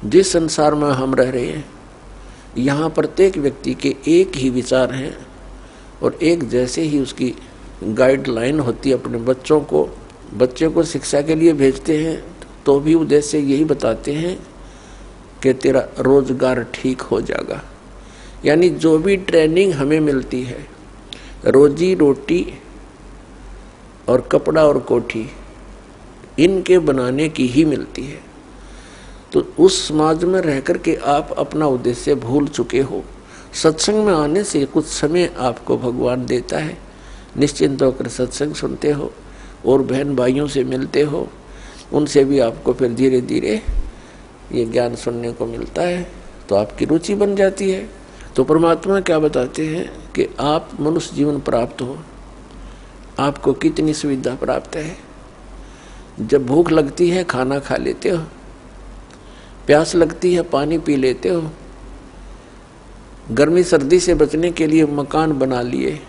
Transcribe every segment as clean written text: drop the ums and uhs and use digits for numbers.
जिस संसार में हम रह रहे हैं, यहाँ प्रत्येक व्यक्ति के एक ही विचार हैं और एक जैसे ही उसकी गाइडलाइन होती है। अपने बच्चे को शिक्षा के लिए भेजते हैं तो भी उद्देश्य यही बताते हैं कि तेरा रोजगार ठीक हो जाएगा। यानी जो भी ट्रेनिंग हमें मिलती है, रोजी रोटी और कपड़ा और कोठी इनके बनाने की ही मिलती है। तो उस समाज में रह कर के आप अपना उद्देश्य भूल चुके हो। सत्संग में आने से कुछ समय आपको भगवान देता है, निश्चिंत होकर सत्संग सुनते हो और बहन भाइयों से मिलते हो, उनसे भी आपको फिर धीरे धीरे ये ज्ञान सुनने को मिलता है, तो आपकी रुचि बन जाती है। तो परमात्मा क्या बताते हैं कि आप मनुष्य जीवन प्राप्त हो, आपको कितनी सुविधा प्राप्त है। जब भूख लगती है खाना खा लेते हो, प्यास लगती है पानी पी लेते हो, गर्मी सर्दी से बचने के लिए मकान बना लिए।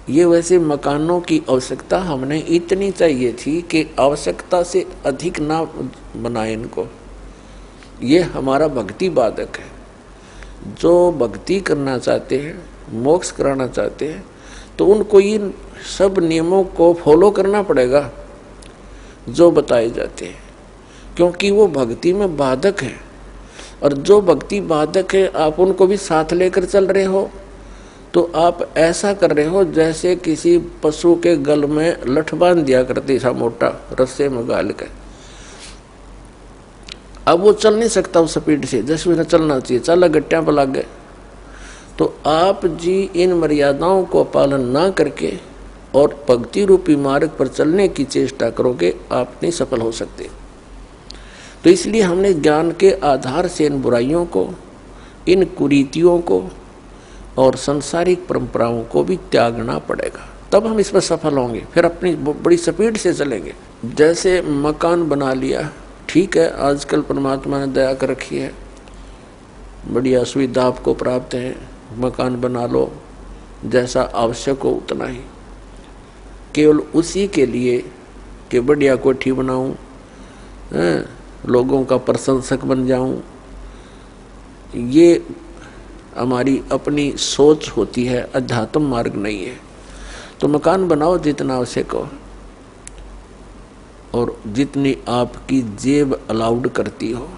ये वैसे मकानों की आवश्यकता हमने इतनी चाहिए थी कि आवश्यकता से अधिक ना बनाए इनको। ये हमारा भक्ति बाधक है। जो भक्ति करना चाहते हैं, मोक्ष कराना चाहते हैं, तो उनको इन सब नियमों को फॉलो करना पड़ेगा जो बताए जाते हैं, क्योंकि वो भक्ति में बाधक है। और जो भक्ति बाधक है आप उनको भी साथ लेकर चल रहे हो, तो आप ऐसा कर रहे हो जैसे किसी पशु के गल में लठ बांध दिया करती सा मोटा रस्से में गाल के। अब वो चल नहीं सकता उस स्पीड से जैसे उन्हें चलना चाहिए, चला गट्टियां पर लग गए। तो आप जी इन मर्यादाओं को पालन ना करके और भक्ति रूपी मार्ग पर चलने की चेष्टा करोगे, आप नहीं सफल हो सकते। तो इसलिए हमने ज्ञान के आधार से इन बुराइयों को, इन कुरीतियों को और सांसारिक परंपराओं को भी त्यागना पड़ेगा, तब हम इसमें सफल होंगे। फिर अपनी बड़ी स्पीड से चलेंगे। जैसे मकान बना लिया, ठीक है, आजकल परमात्मा ने दया कर रखी है, बढ़िया सुविधा आपको प्राप्त है, मकान बना लो, जैसा आवश्यक हो उतना ही, केवल उसी के लिए कि बढ़िया कोठी बनाऊं, लोगों का प्रशंसक बन जाऊं। ये हमारी अपनी सोच होती है, अध्यात्म मार्ग नहीं है। तो मकान बनाओ जितना आवश्यक हो और जितनी आपकी जेब अलाउड करती हो,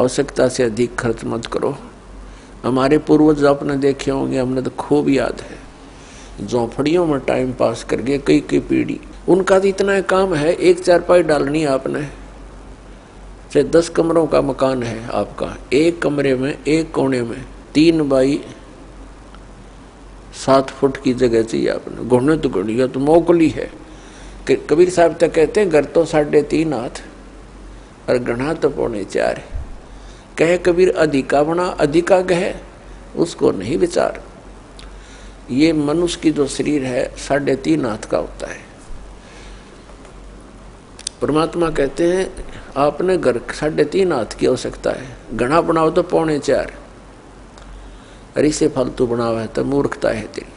आवश्यकता से अधिक खर्च मत करो। हमारे पूर्वज आपने देखे होंगे, हमने तो खूब याद है, झोंपड़ियों में टाइम पास करके कई पीढ़ी, उनका तो इतना काम है, एक चारपाई डालनी आपने, चाहे 10 कमरों का मकान है आपका, एक कमरे में एक कोने में 3 बाई 7 फुट की जगह चाहिए आपने। घुटने तो घुड़िया तो मोकली है। कबीर साहब तक कहते हैं घर तो 3.5 हाथ और गढ़ा तो 4.25। कहे कबीर अधिका बना अधिका कहे, उसको नहीं विचार। ये मनुष्य की जो शरीर है 3.5 हाथ का होता है। परमात्मा कहते हैं आपने घर 3.5 हाथ की आवश्यकता है, घना बनाओ तो 4.25, अरे से फालतू बनावा है तो मूर्खता है तेरी।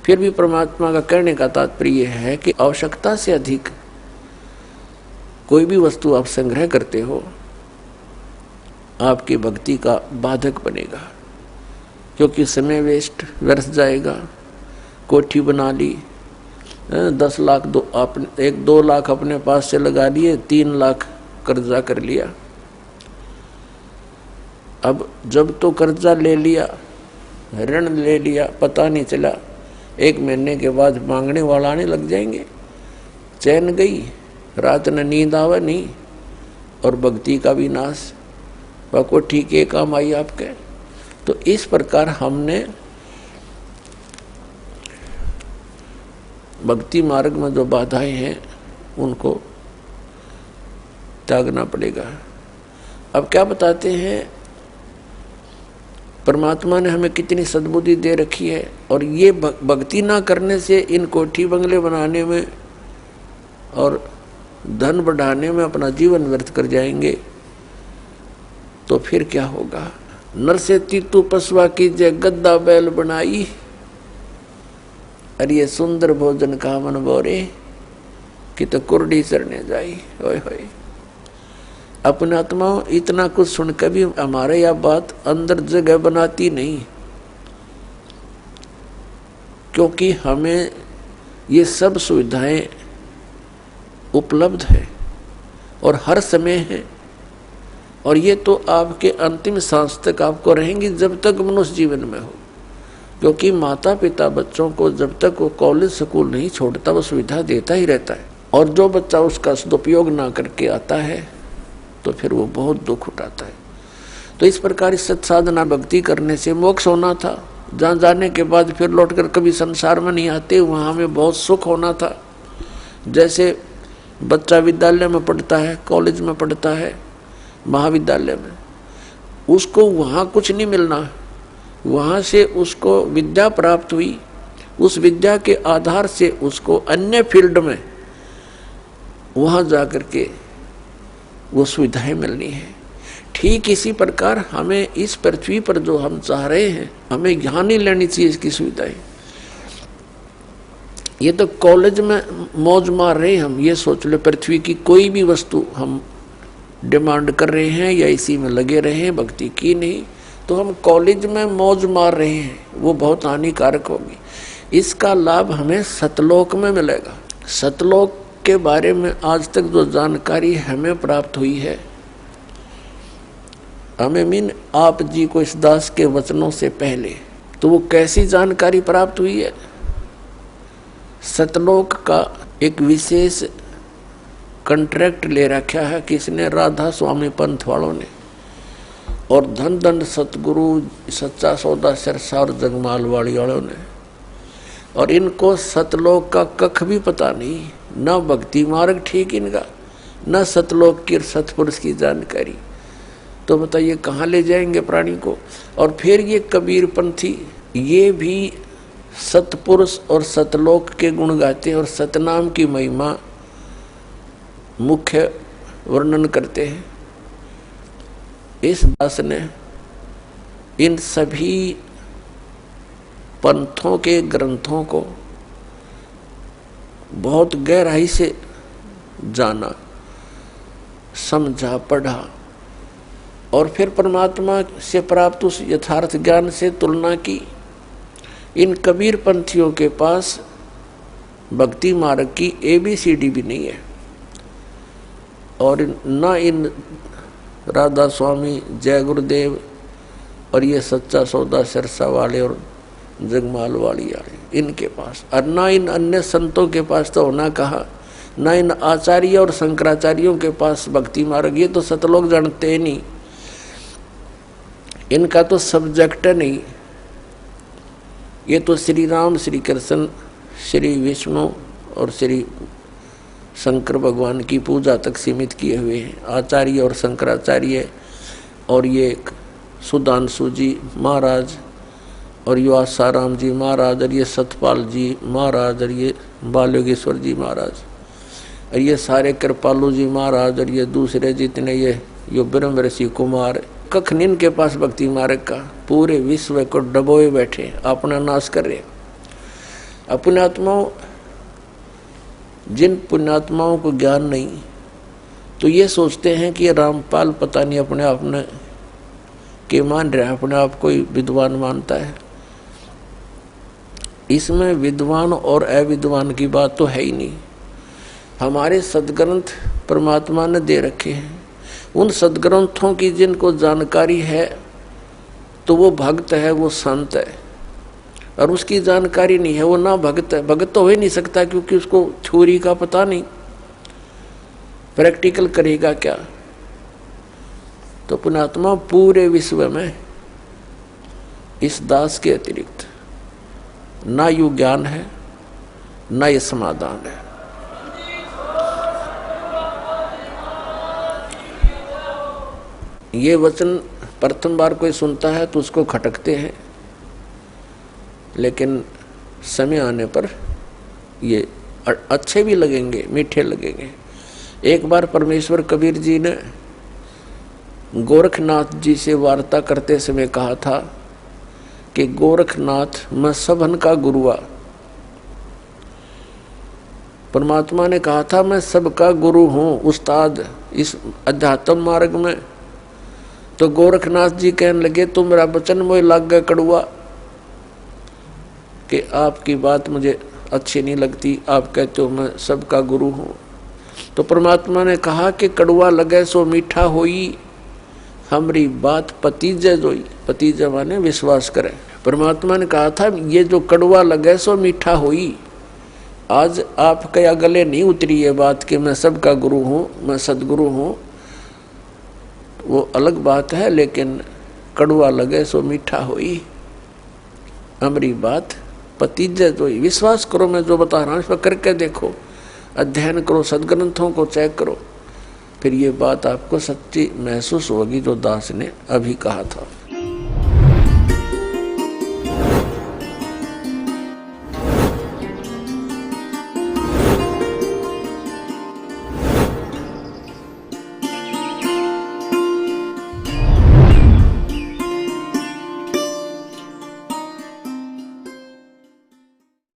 फिर भी परमात्मा का कहने का तात्पर्य है कि आवश्यकता से अधिक कोई भी वस्तु आप संग्रह करते हो, आपकी भक्ति का बाधक बनेगा, क्योंकि समय वेस्ट व्यर्थ जाएगा। कोठी बना ली, 10 लाख 2 लाख अपने पास से लगा लिए, 3 लाख कर्जा कर लिया। अब जब तो कर्जा ले लिया, ऋण ले लिया, पता नहीं चला, 1 महीने के बाद मांगने वाला आने लग जाएंगे। चैन गई, रात न नींद आवे नहीं, और भक्ति का भी नाश। वह को ठीक है काम आई आपके। तो इस प्रकार हमने भक्ति मार्ग में जो बाधाएं हैं उनको त्यागना पड़ेगा। अब क्या बताते हैं, परमात्मा ने हमें कितनी सद्बुद्धि दे रखी है, और ये भक्ति ना करने से इन कोठी बंगले बनाने में और धन बढ़ाने में अपना जीवन व्यर्थ कर जाएंगे, तो फिर क्या होगा। नर से तीतू पसवा कीजिए गद्दा बैल बनाई, अरे ये सुंदर भोजन का मन बोरे कि तो कुर्डी चरने जाई। होय होय। अपने आत्मा इतना कुछ सुनकर भी हमारे यह बात अंदर जगह बनाती नहीं, क्योंकि हमें ये सब सुविधाएं उपलब्ध है और हर समय है, और ये तो आपके अंतिम सांस तक आपको रहेंगी जब तक मनुष्य जीवन में हो। क्योंकि माता पिता बच्चों को जब तक वो कॉलेज स्कूल नहीं छोड़ता वो सुविधा देता ही रहता है, और जो बच्चा उसका सदुपयोग ना करके आता है तो फिर वो बहुत दुख उठाता है। तो इस प्रकार इस सत्साधना भक्ति करने से मोक्ष होना था, जहाँ जाने के बाद फिर लौटकर कभी संसार में नहीं आते, वहाँ हमें बहुत सुख होना था। जैसे बच्चा विद्यालय में पढ़ता है, कॉलेज में पढ़ता है, महाविद्यालय में, उसको वहाँ कुछ नहीं मिलना, वहाँ से उसको विद्या प्राप्त हुई, उस विद्या के आधार से उसको अन्य फील्ड में वहाँ जाकर के वो सुविधाएं मिलनी है। ठीक इसी प्रकार हमें इस पृथ्वी पर जो हम चाह रहे हैं, हमें यहाँ नहीं लेनी चाहिए इसकी सुविधाएं। ये तो कॉलेज में मौज मार रहे हैं हम, ये सोच लो पृथ्वी की कोई भी वस्तु हम डिमांड कर रहे हैं या इसी में लगे रहे हैं, भक्ति की नहीं, तो हम कॉलेज में मौज मार रहे हैं, वो बहुत हानिकारक होगी। इसका लाभ हमें सतलोक में मिलेगा। सतलोक के बारे में आज तक जो जानकारी हमें प्राप्त हुई है, हमें मीन आप जी को इस दास के वचनों से पहले, तो वो कैसी जानकारी प्राप्त हुई है? सतलोक का एक विशेष कॉन्ट्रैक्ट ले रखा है किसने? राधा स्वामी पंथ वालों ने, और धन दंड सतगुरु सच्चा सौदा सिरसा और जगमाल वाली वालों ने। और इनको सतलोक का कख भी पता नहीं, न भक्ति मार्ग ठीक इनका, न सतलोक की सतपुरुष की जानकारी। तो बताइए कहाँ ले जाएंगे प्राणी को? और फिर ये कबीर पंथी ये भी सतपुरुष और सतलोक के गुण गाते हैं और सतनाम की महिमा मुख्य वर्णन करते हैं। इस दास ने इन सभी पंथों के ग्रंथों को बहुत गहराई से जाना, समझा, पढ़ा, और फिर परमात्मा से प्राप्त उस यथार्थ ज्ञान से तुलना की। इन कबीर पंथियों के पास भक्ति मार्ग की ABCD भी नहीं है, और न इन राधा स्वामी, जय गुरुदेव और ये सच्चा सौदा सिरसा वाले और जगमाल वाली वाले इनके पास, और न इन अन्य संतों के पास तो होना कहा, न इन आचार्य और शंकराचार्यों के पास भक्ति मार्ग। ये तो सतलोक जानते ही नहीं, इनका तो सब्जेक्ट नहीं। ये तो श्री राम, श्री कृष्ण, श्री विष्णु और श्री शंकर भगवान की पूजा तक सीमित किए हुए हैं, आचार्य और शंकराचार्य, और ये सुधांशु जी महाराज, और ये आसाराम जी महाराज, और ये सतपाल जी महाराज, और ये बालयोगेश्वर जी महाराज, और ये सारे कृपालु जी महाराज, और ये दूसरे जितने ये ब्रह्म ऋषि कुमार, कखनिन के पास भक्ति मार्ग का, पूरे विश्व को डबोए बैठे, अपना नाश कर रहे। अपने आत्माओं, जिन पुण्यात्माओं को ज्ञान नहीं, तो ये सोचते हैं कि रामपाल पता नहीं अपने आप में के मान रहा है, अपने आप को विद्वान मानता है। इसमें विद्वान और अविद्वान की बात तो है ही नहीं। हमारे सदग्रंथ परमात्मा ने दे रखे हैं, उन सदग्रंथों की जिनको जानकारी है तो वो भक्त है, वो संत है, और उसकी जानकारी नहीं है वो ना भक्त है। भक्त तो हो ही नहीं सकता, क्योंकि उसको थ्योरी का पता नहीं, प्रैक्टिकल करेगा क्या। तो पुण्यात्मा पूरे विश्व में इस दास के अतिरिक्त ना यू ज्ञान है, ना ये समाधान है। ये वचन प्रथम बार कोई सुनता है तो उसको खटकते हैं, लेकिन समय आने पर ये अच्छे भी लगेंगे, मीठे लगेंगे। एक बार परमेश्वर कबीर जी ने गोरखनाथ जी से वार्ता करते समय कहा था कि गोरखनाथ मैं सबन का गुरुआ, परमात्मा ने कहा था मैं सबका गुरु हूँ, उस्ताद इस अध्यात्म मार्ग में। तो गोरखनाथ जी कहने लगे तो मेरा वचन मोह लग गया कड़ुआ कि आपकी बात मुझे अच्छी नहीं लगती, आप कहते हो मैं सबका गुरु हूँ। तो परमात्मा ने कहा कि कड़ुआ लगे सो मीठा होई, हमारी बात पतीजे जोई। पतीजे माने विश्वास करें। परमात्मा ने कहा था ये जो कड़ुआ लगे सो मीठा होई। आज आप क्या गले नहीं उतरी ये बात कि मैं सबका गुरु हूँ, मैं सदगुरु हूँ, वो अलग बात है, लेकिन कड़ुआ लगे सो मीठा होई, हमारी बात पतीजे जोई। विश्वास करो, मैं जो बता रहा हूँ इस पर करके देखो, अध्ययन करो, सदग्रंथों को चेक करो, फिर ये बात आपको सच्ची महसूस होगी जो दास ने अभी कहा था।